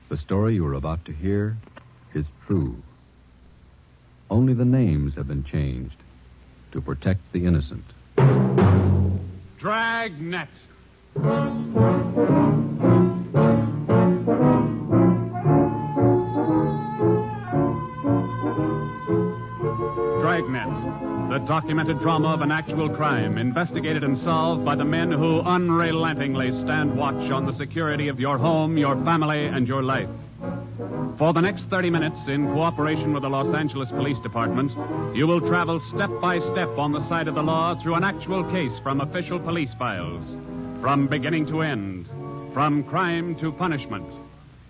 The story you are about to hear is true. Only the names have been changed to protect the innocent. Dragnet. Dragnet, the documented drama of an actual crime, investigated and solved by the men who unrelentingly stand watch on the security of your home, your family, and your life. For the next 30 minutes, in cooperation with the Los Angeles Police Department, you will travel step by step on the side of the law through an actual case from official police files, from beginning to end, from crime to punishment.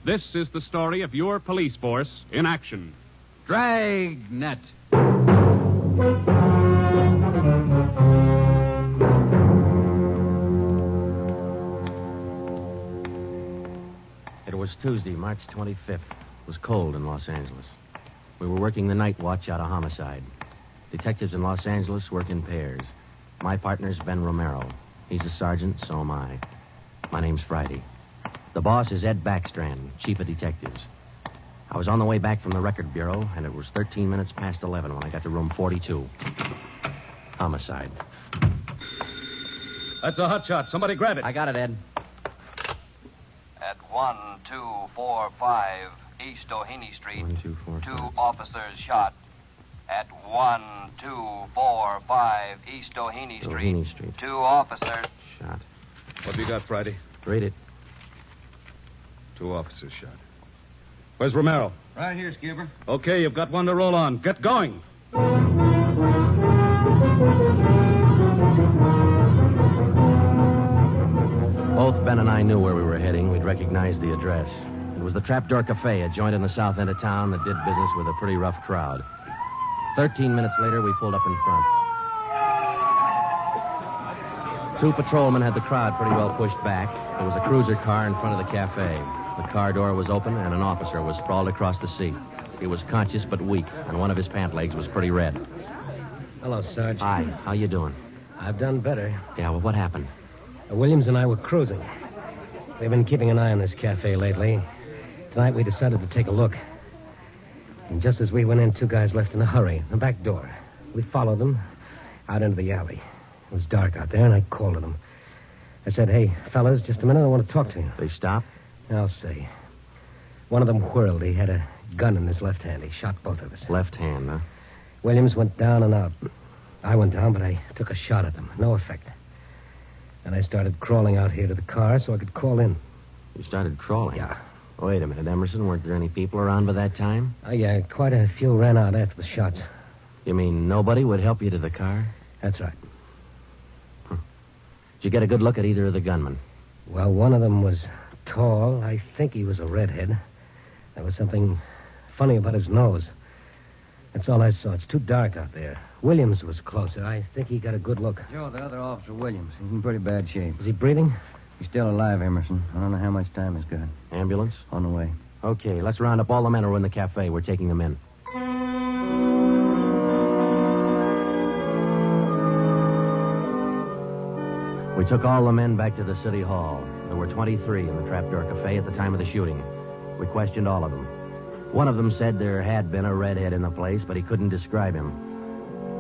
This is the story of your police force in action. Dragnet. It was Tuesday, March 25th. It was cold in Los Angeles. We were working the night watch out of Homicide. Detectives in Los Angeles work in pairs. My partner's Ben Romero. He's a sergeant, so am I. My name's Friday. The boss is Ed Backstrand, chief of detectives. I was on the way back from the record bureau, and it was 13 minutes past 11 when I got to room 42. Homicide. That's a hot shot. Somebody grab it. I got it, Ed. At 1245 East O'Haney Street, 1, 2, 4, 2 5. officers shot. At 1245 East O'Haney Street, O'Haney Street. 2 officers. Shot. What have you got, Friday? Read it. 2 officers shot. Where's Romero? Right here, Skipper. Okay, you've got one to roll on. Get going. Both Ben and I knew where we were heading. We'd recognized the address. It was the Trapdoor Cafe, a joint in the south end of town that did business with a pretty rough crowd. 13 minutes later, we pulled up in front. 2 patrolmen had the crowd pretty well pushed back. There was a cruiser car in front of the cafe. The car door was open, and an officer was sprawled across the seat. He was conscious but weak, and one of his pant legs was pretty red. Hello, Sarge. Hi, how you doing? I've done better. Yeah, well, what happened? Williams and I were cruising. We've been keeping an eye on this cafe lately. Tonight we decided to take a look. And just as we went in, 2 guys left in a hurry, the back door. We followed them out into the alley. It was dark out there, and I called to them. I said, "Hey, fellas, just a minute, I want to talk to you." They stopped? I'll see. One of them whirled. He had a gun in his left hand. He shot both of us. Left hand, huh? Williams went down and out. I went down, but I took a shot at them. No effect. And I started crawling out here to the car so I could call in. You started crawling? Yeah. Wait a minute, Emerson. Weren't there any people around by that time? Yeah, quite a few ran out after the shots. You mean nobody would help you to the car? That's right. Did you get a good look at either of the gunmen? Well, one of them was tall. I think he was a redhead. There was something funny about his nose. That's all I saw. It's too dark out there. Williams was closer. I think he got a good look. Joe, the other officer, Williams. He's in pretty bad shape. Is he breathing? He's still alive, Emerson. I don't know how much time he's got. Ambulance? On the way. Okay, let's round up all the men who are in the cafe. We're taking them in. We took all the men back to the city hall. There were 23 in the Trapdoor Cafe at the time of the shooting. We questioned all of them. One of them said there had been a redhead in the place, but he couldn't describe him.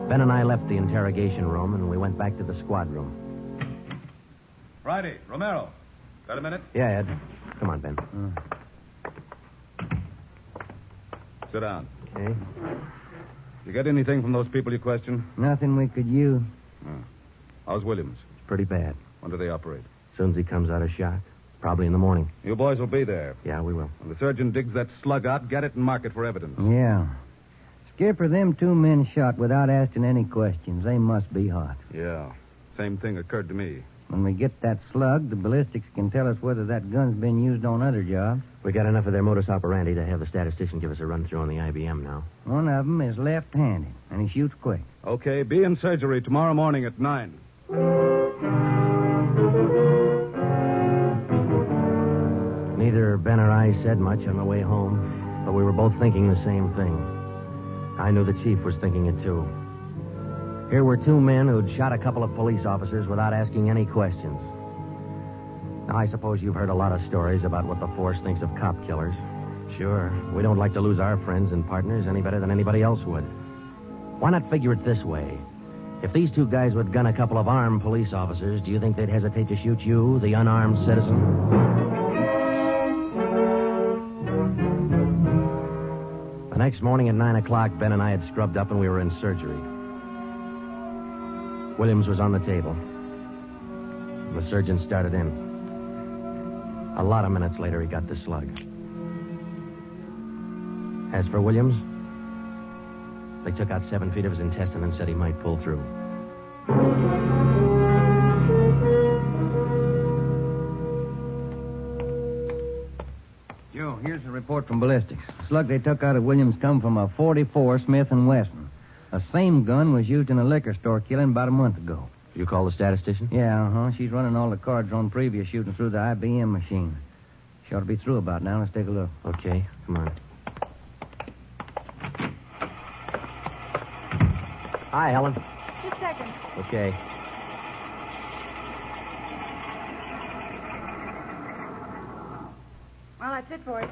Ben and I left the interrogation room, and we went back to the squad room. Friday, Romero. Got a minute? Yeah, Ed. Come on, Ben. Sit down. Okay. You get anything from those people you questioned? Nothing we could use. How's Williams? Pretty bad. When do they operate? As soon as he comes out of shock. Probably in the morning. You boys will be there. Yeah, we will. When the surgeon digs that slug out, get it and mark it for evidence. Yeah. Skipper, them 2 men shot without asking any questions. They must be hot. Yeah. Same thing occurred to me. When we get that slug, the ballistics can tell us whether that gun's been used on other jobs. We got enough of their modus operandi to have the statistician give us a run-through on the IBM now. One of them is left-handed, and he shoots quick. Okay, be in surgery tomorrow morning at 9. Neither Ben or I said much on the way home, but we were both thinking the same thing. I knew the chief was thinking it, too. Here were 2 men who'd shot a couple of police officers without asking any questions. Now, I suppose you've heard a lot of stories about what the force thinks of cop killers. Sure, we don't like to lose our friends and partners any better than anybody else would. Why not figure it this way? If these two guys would gun a couple of armed police officers, do you think they'd hesitate to shoot you, the unarmed citizen? The next morning at 9 o'clock, Ben and I had scrubbed up and we were in surgery. Williams was on the table. The surgeon started in. A lot of minutes later, he got the slug. As for Williams, they took out 7 feet of his intestine and said he might pull through. Joe, here's a report from ballistics. The slug they took out of Williams come from a .44 Smith & Wesson. The same gun was used in a liquor store killing about a month ago. You call the statistician? Yeah, She's running all the cards on previous shooting through the IBM machine. She ought to be through about now. Let's take a look. Okay, come on. Hi, Helen. Just a second. Okay. Well, that's it for it.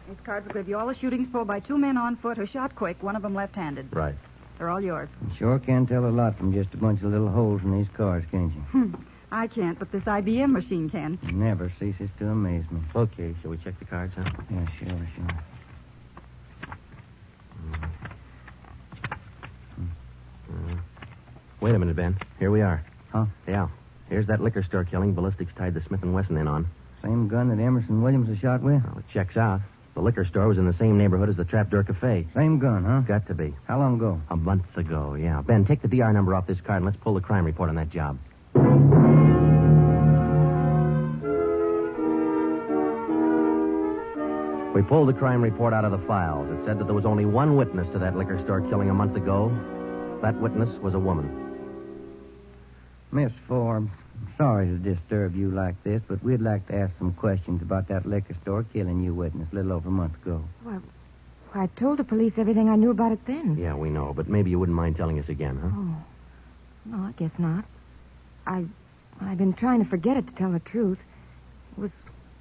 These cards will give you all the shootings pulled by 2 men on foot who shot quick, one of them left-handed. Right. They're all yours. You sure can tell a lot from just a bunch of little holes in these cards, can't you? I can't, but this IBM machine can. It never ceases to amaze me. Okay, shall we check the cards, huh? Yeah, sure. Wait a minute, Ben. Here we are. Huh? Yeah. Here's that liquor store killing ballistics tied the Smith & Wesson in on. Same gun that Emerson Williams was shot with? Well, it checks out. The liquor store was in the same neighborhood as the Trapdoor Cafe. Same gun, huh? Got to be. How long ago? A month ago, yeah. Ben, take the DR number off this card and let's pull the crime report on that job. We pulled the crime report out of the files. It said that there was only one witness to that liquor store killing a month ago. That witness was a woman. Miss Forbes, I'm sorry to disturb you like this, but we'd like to ask some questions about that liquor store killing you witness a little over a month ago. Well, I told the police everything I knew about it then. Yeah, we know, but maybe you wouldn't mind telling us again, huh? Oh. No, I guess not. I've been trying to forget it, to tell the truth. It was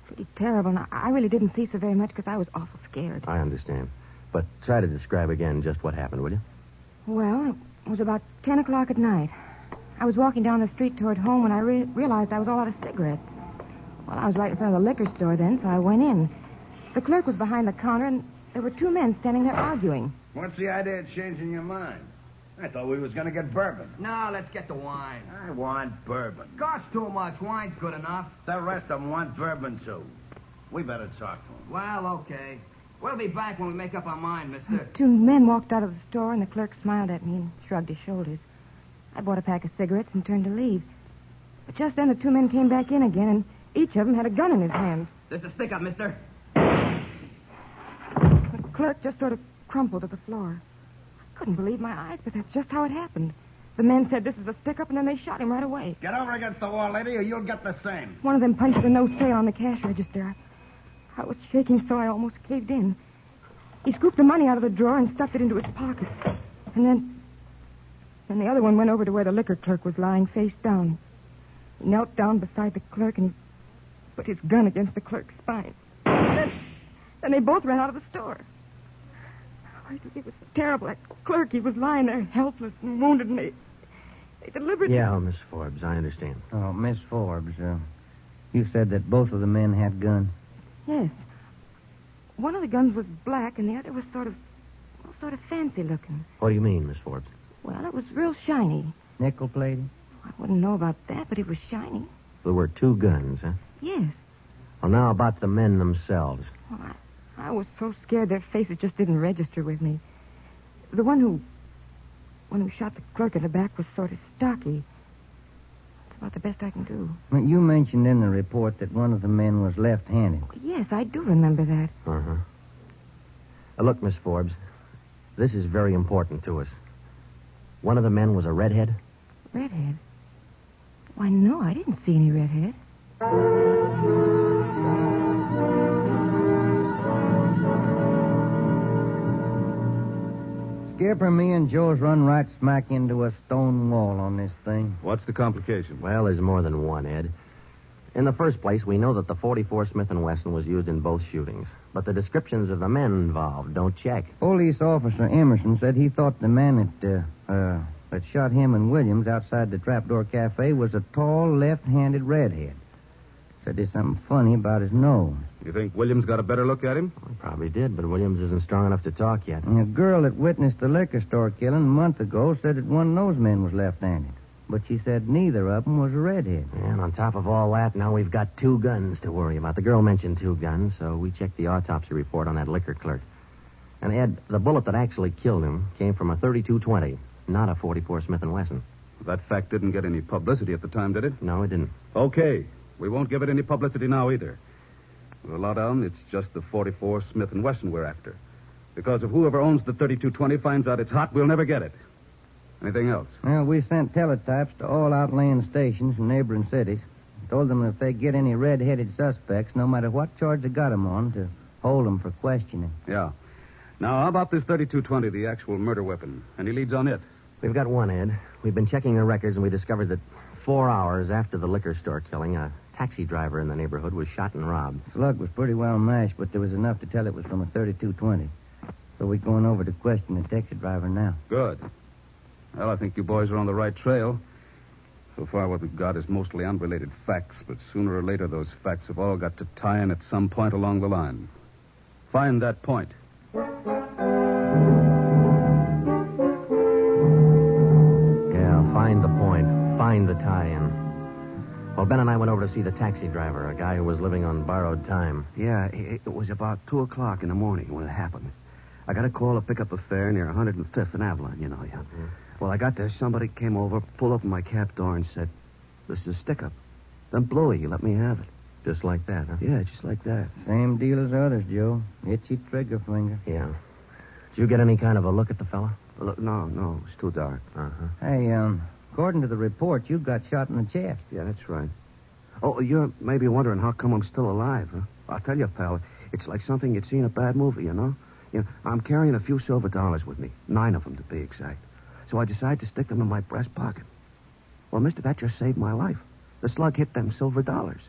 pretty terrible, and I really didn't see so very much because I was awful scared. I understand. But try to describe again just what happened, will you? Well, it was about 10 o'clock at night. I was walking down the street toward home when I realized I was all out of cigarettes. Well, I was right in front of the liquor store then, so I went in. The clerk was behind the counter, and there were 2 men standing there arguing. What's the idea of changing your mind? I thought we was going to get bourbon. No, let's get the wine. I want bourbon. Costs too much. Wine's good enough. The rest of them want bourbon, too. We better talk to them. Well, okay. We'll be back when we make up our mind, mister. 2 men walked out of the store, and the clerk smiled at me and shrugged his shoulders. I bought a pack of cigarettes and turned to leave. But just then the 2 men came back in again, and each of them had a gun in his hand. This is a stick-up, mister. The clerk just sort of crumpled to the floor. I couldn't believe my eyes, but that's just how it happened. The men said this is a stick-up, and then they shot him right away. Get over against the wall, lady, or you'll get the same. One of them punched the no sale on the cash register. I was shaking so I almost caved in. He scooped the money out of the drawer and stuffed it into his pocket. And then the other one went over to where the liquor clerk was lying face down. He knelt down beside the clerk and he put his gun against the clerk's spine. Then they both ran out of the store. It was terrible. That clerk, he was lying there helpless and wounded, and they deliberately... Yeah, Miss Forbes, I understand. Oh, Miss Forbes, you said that both of the men had guns. Yes. One of the guns was black, and the other was sort of fancy looking. What do you mean, Miss Forbes? Well, it was real shiny. Nickel-plated? I wouldn't know about that, but it was shiny. There were 2 guns, huh? Yes. Well, now about the men themselves. Well, I was so scared their faces just didn't register with me. The one who shot the clerk in the back was sort of stocky. That's about the best I can do. Well, you mentioned in the report that one of the men was left-handed. Yes, I do remember that. Uh-huh. Look, Miss Forbes, this is very important to us. One of the men was a redhead? Redhead? Why, no, I didn't see any redhead. Skipper, me and Joe's run right smack into a stone wall on this thing. What's the complication? Well, there's more than one, Ed. In the first place, we know that the .44 Smith & Wesson was used in both shootings. But the descriptions of the men involved don't check. Police officer Emerson said he thought the man that shot him and Williams outside the Trapdoor Cafe was a tall, left-handed redhead. Said there's something funny about his nose. You think Williams got a better look at him? Well, he probably did, but Williams isn't strong enough to talk yet. And a girl that witnessed the liquor store killing a month ago said that one of those men was left-handed. But she said neither of them was a redhead. And on top of all that, now we've got 2 guns to worry about. The girl mentioned 2 guns, so we checked the autopsy report on that liquor clerk. And, Ed, the bullet that actually killed him came from a .32-20, not a .44 Smith & Wesson. That fact didn't get any publicity at the time, did it? No, it didn't. Okay. We won't give it any publicity now either. With a lot on, it's just the .44 Smith & Wesson we're after. Because if whoever owns the .32-20 finds out it's hot, we'll never get it. Anything else? Well, we sent teletypes to all outlying stations in neighboring cities. Told them if they get any red-headed suspects, no matter what charge they got them on, to hold them for questioning. Yeah. Now, how about this .32-20, the actual murder weapon? Any leads on it? We've got one, Ed. We've been checking the records, and we discovered that 4 hours after the liquor store killing, a taxi driver in the neighborhood was shot and robbed. Slug was pretty well mashed, but there was enough to tell it was from a .32-20. So we're going over to question the taxi driver now. Good. Well, I think you boys are on the right trail. So far, what we've got is mostly unrelated facts, but sooner or later, those facts have all got to tie in at some point along the line. Find that point. Yeah, find the point. Find the tie-in. Well, Ben and I went over to see the taxi driver, a guy who was living on borrowed time. Yeah, it was about 2 o'clock in the morning when it happened. I got a call to pick up a fare near 105th and Avalon, you know. Yeah. Mm-hmm. Well, I got there. Somebody came over, pulled open my cab door, and said, "This is a stick-up." Then blew it. He let me have it. Just like that, huh? Yeah, just like that. Same deal as others, Joe. Itchy trigger finger. Yeah. Did you get any kind of a look at the fella? Look, no, it's too dark. Uh-huh. Hey, according to the report, you got shot in the chest. Yeah, that's right. Oh, you're maybe wondering how come I'm still alive, huh? I'll tell you, pal, it's like something you'd see in a bad movie, you know? I'm carrying a few silver dollars with me, 9 of them to be exact. So I decided to stick them in my breast pocket. Well, mister, that just saved my life. The slug hit them silver dollars.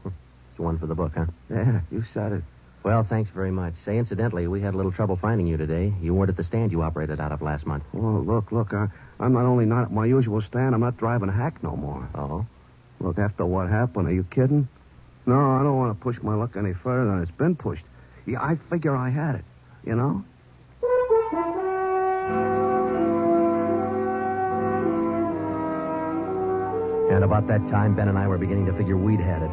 It's one for the book, huh? Yeah, you said it. Well, thanks very much. Say, incidentally, we had a little trouble finding you today. You weren't at the stand you operated out of last month. Oh, look, I'm not only not at my usual stand, I'm not driving a hack no more. Oh? Look, after what happened, are you kidding? No, I don't want to push my luck any further than it's been pushed. Yeah, I figure I had it, you know? And about that time, Ben and I were beginning to figure we'd had it.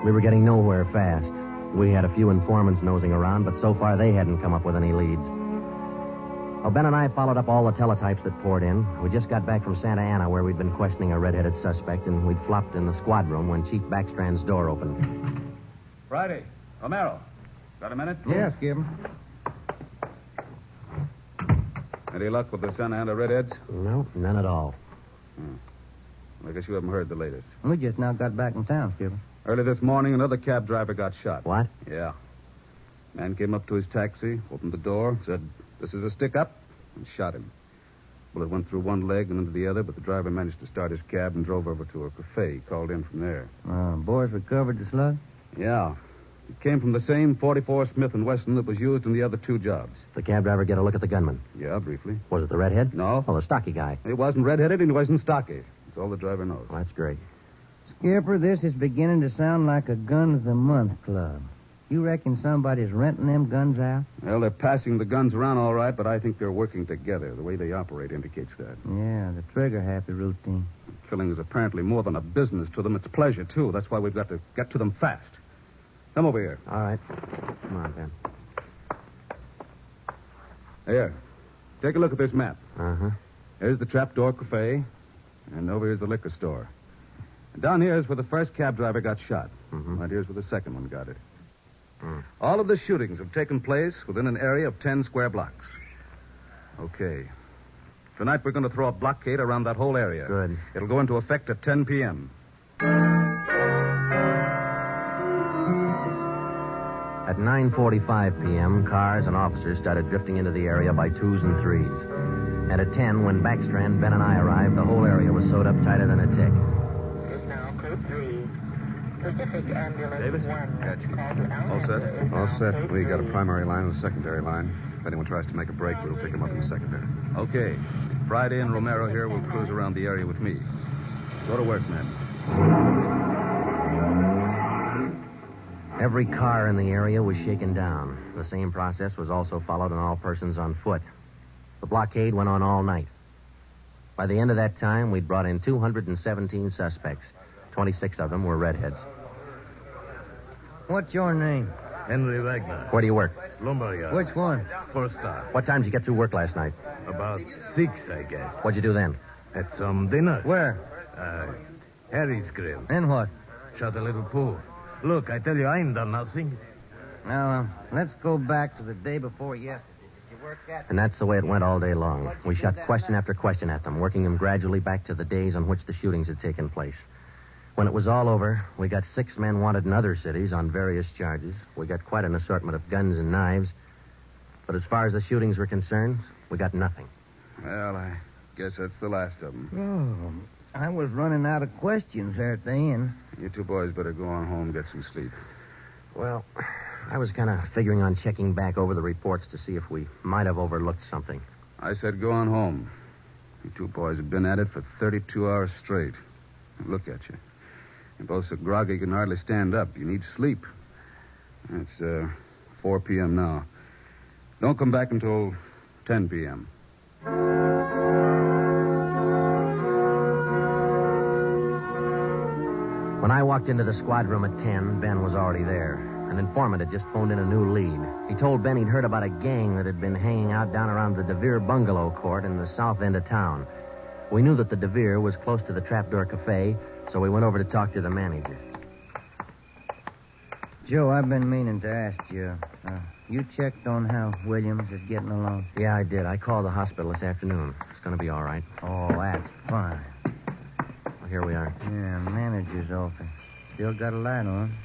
We were getting nowhere fast. We had a few informants nosing around, but so far they hadn't come up with any leads. Well, Ben and I followed up all the teletypes that poured in. We just got back from Santa Ana, where we'd been questioning a red-headed suspect, and we'd flopped in the squad room when Chief Backstrand's door opened. Friday. Romero. Got a minute? Yeah, Skipper. Any luck with the Santa Ana redheads? No, none at all. I guess you haven't heard the latest. We just now got back in town, Skipper. Early this morning, another cab driver got shot. What? Yeah. Man came up to his taxi, opened the door, said, "This is a stick-up," and shot him. Bullet went through one leg and into the other, but the driver managed to start his cab and drove over to a cafe. He called in from there. Boys recovered the slug? Yeah. It came from the same .44 Smith & Wesson that was used in the other 2 jobs. The cab driver get a look at the gunman? Yeah, briefly. Was it the redhead? No. Oh, the stocky guy. He wasn't red-headed and he wasn't stocky. That's all the driver knows. Well, that's great. Skipper, this is beginning to sound like a Guns a Month club. You reckon somebody's renting them guns out? Well, they're passing the guns around all right, but I think they're working together. The way they operate indicates that. Yeah, the trigger-happy routine. Killing is apparently more than a business to them. It's pleasure, too. That's why we've got to get to them fast. Come over here. All right. Come on, Ben. Here. Take a look at this map. Uh-huh. Here's the Trapdoor Cafe, and over here's the liquor store. And down here is where the first cab driver got shot. Mm-hmm. Right here's where the second one got it. All of the shootings have taken place within an area of 10 square blocks. Okay. Tonight we're going to throw a blockade around that whole area. Good. It'll go into effect at 10 p.m. At 9:45 p.m., cars and officers started drifting into the area by 2s and 3s. And at 10, when Backstrand, Ben, and I arrived, the whole area was sewed up tighter than a tick. It's now code 3. Davis? All set? All set. We got a primary line and a secondary line. If anyone tries to make a break, we'll pick them up in the secondary. Okay. Friday and Romero here will cruise around the area with me. Go to work, men. Every car in the area was shaken down. The same process was also followed on all persons on foot. The blockade went on all night. By the end of that time, we'd brought in 217 suspects. 26 of them were redheads. What's your name? Henry Wagner. Where do you work? Lumberyard. Which one? First star. What time did you get through work last night? About 6, I guess. What'd you do then? Had some dinner. Where? Harry's Grill. And what? Shot a little pool. Look, I tell you, I ain't done nothing. Now, let's go back to the day before yesterday. Did you work that? And that's the way it went all day long. We shot question after question at them, working them gradually back to the days on which the shootings had taken place. When it was all over, we got 6 men wanted in other cities on various charges. We got quite an assortment of guns and knives. But as far as the shootings were concerned, we got nothing. Well, I guess that's the last of them. Oh, I was running out of questions there at the end. You two boys better go on home and get some sleep. Well, I was kind of figuring on checking back over the reports to see if we might have overlooked something. I said go on home. You two boys have been at it for 32 hours straight. Look at you. You're both so groggy you can hardly stand up. You need sleep. It's 4 p.m. now. Don't come back until 10 p.m. When I walked into the squad room at 10, Ben was already there. An informant had just phoned in a new lead. He told Ben he'd heard about a gang that had been hanging out down around the DeVere bungalow court in the south end of town. We knew that the DeVere was close to the Trapdoor Cafe, so we went over to talk to the manager. Joe, I've been meaning to ask you. You checked on how Williams is getting along? Yeah, I did. I called the hospital this afternoon. It's going to be all right. Oh, that's fine. Well, here we are. Yeah, manager's office. Still got a light on.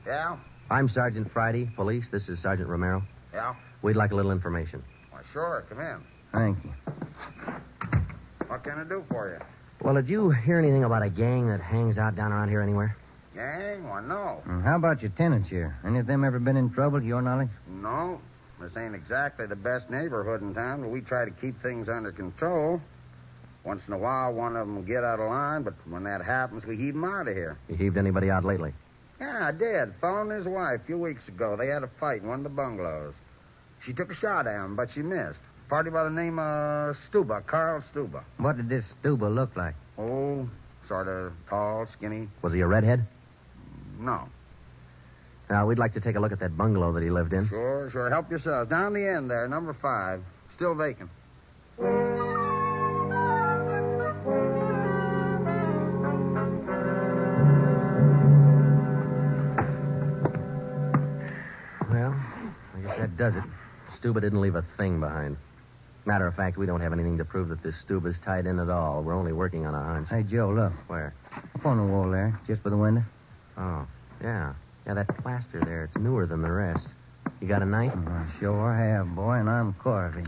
Yeah? I'm Sergeant Friday, police. This is Sergeant Romero. Yeah? We'd like a little information. Why, sure. Come in. Thank you. What can I do for you? Well, did you hear anything about a gang that hangs out down around here anywhere? Gang? Why, no. How about your tenants here? Any of them ever been in trouble, to your knowledge? No. This ain't exactly the best neighborhood in town, but we try to keep things under control. Once in a while, one of them will get out of line, but when that happens, we heave them out of here. You heaved anybody out lately? Yeah, I did. Fellow and his wife a few weeks ago. They had a fight in one of the bungalows. She took a shot at him, but she missed. Party by the name of Stuba, Carl Stuba. What did this Stuba look like? Oh, sort of tall, skinny. Was he a redhead? No. Now, we'd like to take a look at that bungalow that he lived in. Sure. Help yourselves. Down the end there, number 5. Still vacant. Well, I guess that does it. Stuba didn't leave a thing behind. Matter of fact, we don't have anything to prove that this Stuba's tied in at all. We're only working on a hunch. Hey, Joe, look. Where? Up on the wall there, just by the window. Oh, yeah. Yeah, that plaster there, it's newer than the rest. You got a knife? I sure have, boy, and I'm carving.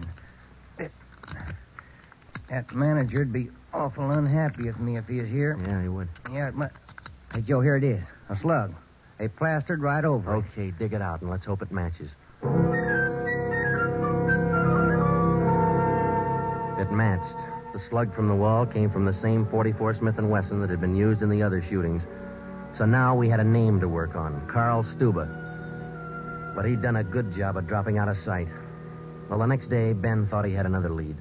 That manager'd be awful unhappy with me if he was here. Yeah, he would. Yeah, it might. Hey, Joe, here it is. A slug. They plastered right over it. Okay, dig it out, and let's hope it matches. It matched. The slug from the wall came from the same .44 Smith & Wesson that had been used in the other shootings. So now we had a name to work on, Carl Stuba. But he'd done a good job of dropping out of sight. Well, the next day, Ben thought he had another lead.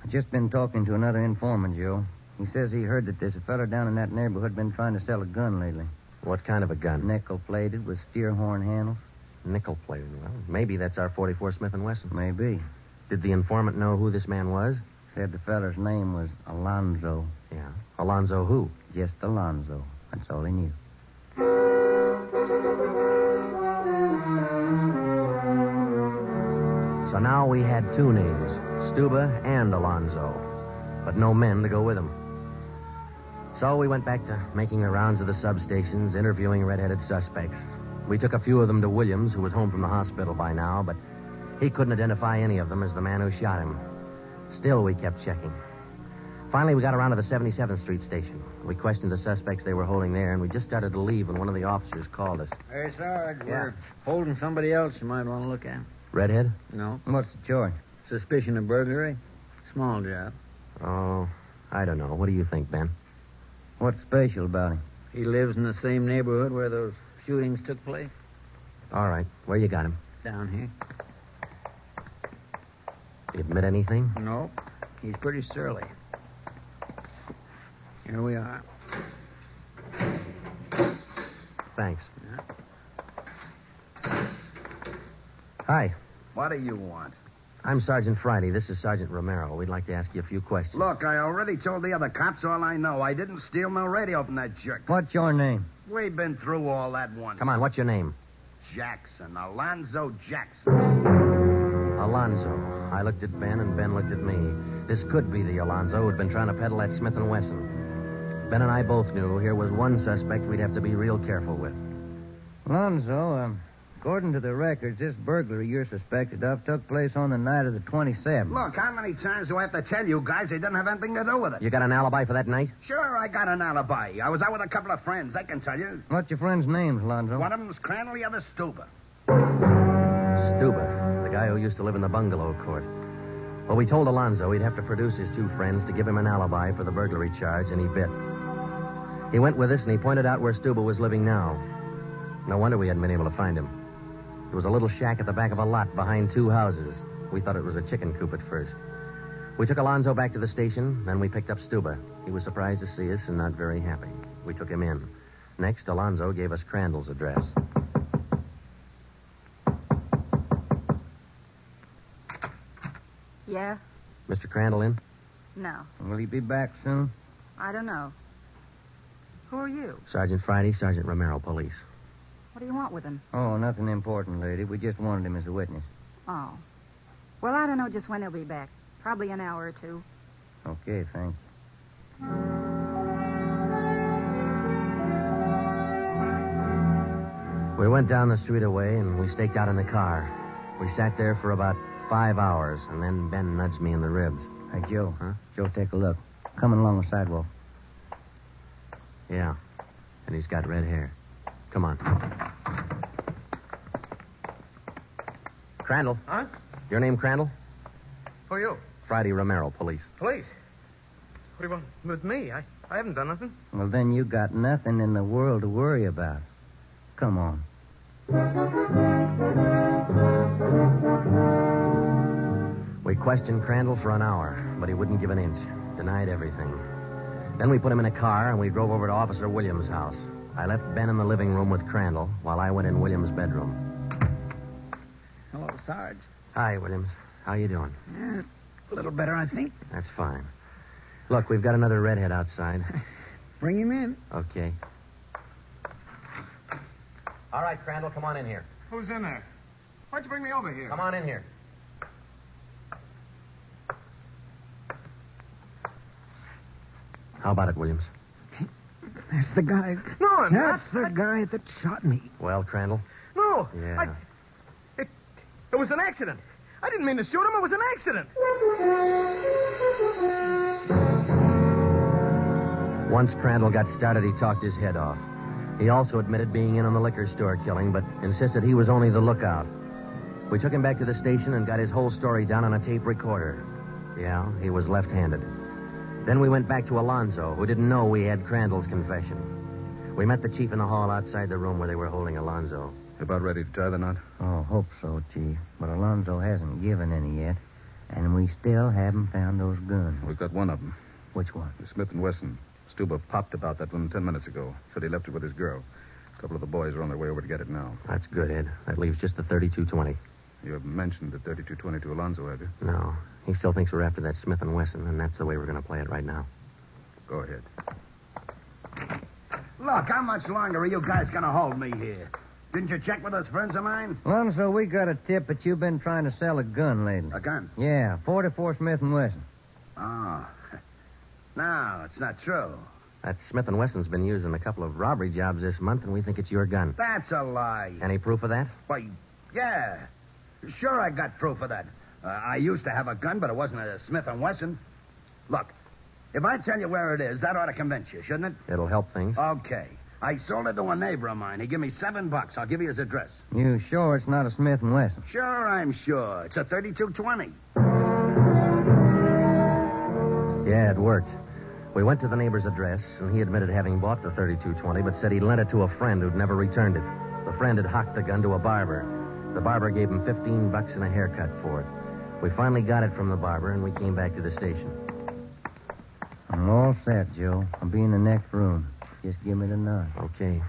I've just been talking to another informant, Joe. He says he heard that there's a fella down in that neighborhood been trying to sell a gun lately. What kind of a gun? Nickel-plated with steer horn handles. Nickel-plated. Well, maybe that's our .44 Smith & Wesson. Maybe. Did the informant know who this man was? Said the feller's name was Alonzo. Yeah. Alonzo who? Just Alonzo. That's all he knew. So now we had 2 names, Stuba and Alonzo, but no men to go with them. So we went back to making the rounds of the substations, interviewing red-headed suspects. We took a few of them to Williams, who was home from the hospital by now, but he couldn't identify any of them as the man who shot him. Still, we kept checking. Finally, we got around to the 77th Street station. We questioned the suspects they were holding there, and we just started to leave when one of the officers called us. Hey, Sarge, we're holding somebody else you might want to look at. Redhead? No. What's the charge? Suspicion of burglary. Small job. Oh, I don't know. What do you think, Ben? What's special about him? He lives in the same neighborhood where those shootings took place. All right. Where you got him? Down here. You admit anything? No. He's pretty surly. Here we are. Thanks. Hi. What do you want? I'm Sergeant Friday. This is Sergeant Romero. We'd like to ask you a few questions. Look, I already told the other cops all I know. I didn't steal no radio from that jerk. What's your name? We've been through all that once. Come on, what's your name? Jackson. Alonzo Jackson. Alonzo. I looked at Ben, and Ben looked at me. This could be the Alonzo who'd been trying to peddle that Smith & Wesson. Ben and I both knew here was one suspect we'd have to be real careful with. Alonzo, according to the records, this burglary you're suspected of took place on the night of the 27th. Look, how many times do I have to tell you guys they didn't have anything to do with it? You got an alibi for that night? Sure, I got an alibi. I was out with a couple of friends, I can tell you. What's your friends' names, Alonzo? One of them's Crandall, the other Stuber. Stuber, the guy who used to live in the bungalow court. Well, we told Alonzo he'd have to produce his two friends to give him an alibi for the burglary charge, and he bit. He went with us, and he pointed out where Stuber was living now. No wonder we hadn't been able to find him. It was a little shack at the back of a lot behind two houses. We thought it was a chicken coop at first. We took Alonzo back to the station, then we picked up Stuber. He was surprised to see us and not very happy. We took him in. Next, Alonzo gave us Crandall's address. Yeah? Mr. Crandall in? No. Will he be back soon? I don't know. Who are you? Sergeant Friday, Sergeant Romero, police. What do you want with him? Oh, nothing important, lady. We just wanted him as a witness. Oh. Well, I don't know just when he'll be back. Probably an hour or two. Okay, thanks. We went down the street away, and we staked out in the car. We sat there for about 5 hours, and then Ben nudged me in the ribs. Hey, Joe. Huh? Joe, take a look. Coming along the sidewalk. Yeah. And he's got red hair. Come on. Crandall. Huh? Your name Crandall? Who are you? Friday Romero, police. Police. What do you want with me? I haven't done nothing. Well, then you got nothing in the world to worry about. Come on. We questioned Crandall for an hour, but he wouldn't give an inch. Denied everything. Then we put him in a car, and we drove over to Officer Williams' house. I left Ben in the living room with Crandall while I went in Williams' bedroom. Hello, Sarge. Hi, Williams. How you doing? A little better, I think. That's fine. Look, we've got another redhead outside. Bring him in. Okay. All right, Crandall, come on in here. Who's in there? Why'd you bring me over here? Come on in here. How about it, Williams? That's the guy. No, That's the guy that shot me. Well, Crandall? No. Yeah. It was an accident. I didn't mean to shoot him. It was an accident. Once Crandall got started, he talked his head off. He also admitted being in on the liquor store killing, but insisted he was only the lookout. We took him back to the station and got his whole story down on a tape recorder. Yeah, he was left-handed. Then we went back to Alonzo, who didn't know we had Crandall's confession. We met the chief in the hall outside the room where they were holding Alonzo. About ready to tie the knot? Oh, hope so, Chief. But Alonzo hasn't given any yet, and we still haven't found those guns. We've got one of them. Which one? The Smith & Wesson. Stuber popped about that one 10 minutes ago. Said he left it with his girl. A couple of the boys are on their way over to get it now. That's good, Ed. That leaves just the 32-20. You haven't mentioned the 32-20 to Alonzo, have you? No. He still thinks we're after that Smith & Wesson, and that's the way we're going to play it right now. Go ahead. Look, how much longer are you guys going to hold me here? Didn't you check with those friends of mine? Alonzo, we got a tip that you've been trying to sell a gun lately. A gun? Yeah, 44 Smith & Wesson. Oh. No, it's not true. That Smith & Wesson's been used in a couple of robbery jobs this month, and we think it's your gun. That's a lie. Any proof of that? Why, yeah. Sure, I got proof of that. I used to have a gun, but it wasn't a Smith & Wesson. Look, If I tell you where it is, that ought to convince you, shouldn't it? It'll help things. Okay. I sold it to a neighbor of mine. He gave me $7. I'll give you his address. You sure it's not a Smith & Wesson? Sure, I'm sure. It's a 3220. Yeah, it worked. We went to the neighbor's address, and he admitted having bought the 3220, but said he'd lent it to a friend who'd never returned it. The friend had hocked the gun to a barber. The barber gave him $15 and a haircut for it. We finally got it from the barber, and we came back to the station. I'm all set, Joe. I'll be in the next room. Just give me the nod. Okay.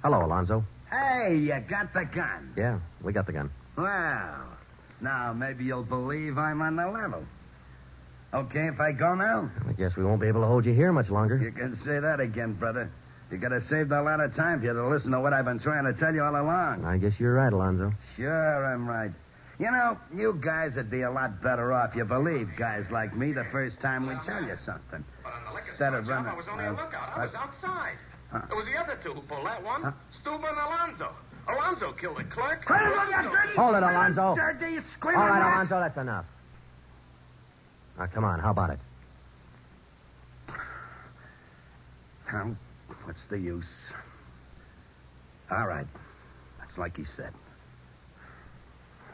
Hello, Alonzo. Hey, you got the gun. Yeah, we got the gun. Well, now maybe you'll believe I'm on the level. Okay if I go now? I guess we won't be able to hold you here much longer. You can say that again, brother. You gotta save a lot of time for you to listen to what I've been trying to tell you all along. I guess you're right, Alonzo. Sure, I'm right. You know, you guys would be a lot better off. You believe guys like me the first time we tell you something. But on the liquor Instead store of job, running... I was only a lookout. I was outside. It was the other two who pulled that one. Stuba and Alonzo. Alonzo killed the clerk. Hold it, Alonzo. Dirty, All right, Alonzo, that's enough. Now, come on, how about it? What's the use? All right. That's like he said.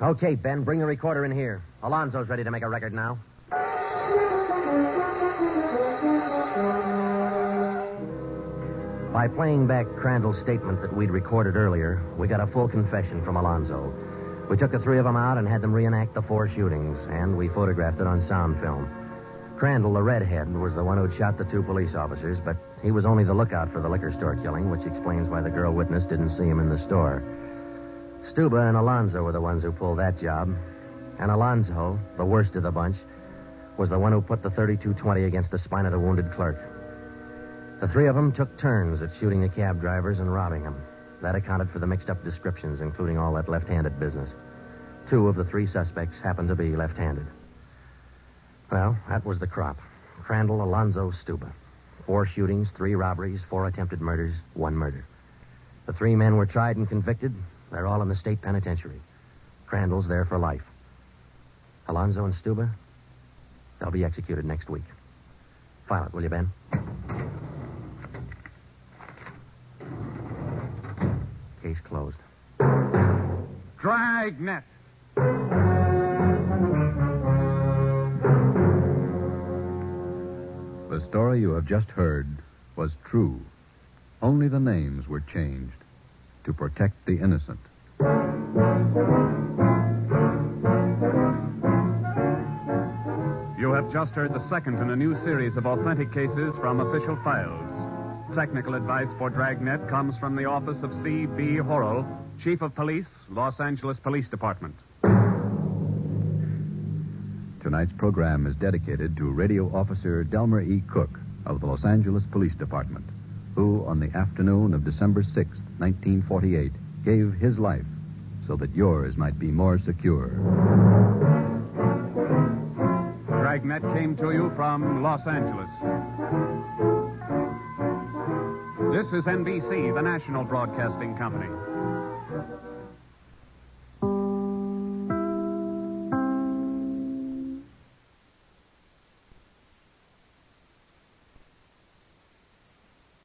Okay, Ben, bring the recorder in here. Alonzo's ready to make a record now. By playing back Crandall's statement that we'd recorded earlier, we got a full confession from Alonzo. We took the three of them out and had them reenact the 4 shootings, and we photographed it on sound film. Crandall, the redhead, was the one who'd shot the 2 police officers, but he was only the lookout for the liquor store killing, which explains why the girl witness didn't see him in the store. Stuba and Alonzo were the ones who pulled that job. And Alonzo, the worst of the bunch, was the one who put the 3220 against the spine of the wounded clerk. The 3 of them took turns at shooting the cab drivers and robbing them. That accounted for the mixed-up descriptions, including all that left-handed business. 2 of the 3 suspects happened to be left-handed. Well, that was the crop. Crandall, Alonzo, Stuba. 4 shootings, 3 robberies, 4 attempted murders, 1 murder. The 3 men were tried and convicted. They're all in the state penitentiary. Crandall's there for life. Alonzo and Stuba, they'll be executed next week. File it, will you, Ben? Case closed. Dragnet. The story you have just heard was true. Only the names were changed to protect the innocent. You have just heard the second in a new series of authentic cases from official files. Technical advice for Dragnet comes from the office of C.B. Horrell, Chief of Police, Los Angeles Police Department. Tonight's program is dedicated to Radio Officer Delmer E. Cook of the Los Angeles Police Department, who, on the afternoon of December 6, 1948, gave his life so that yours might be more secure. Dragnet came to you from Los Angeles. This is NBC, the national broadcasting company.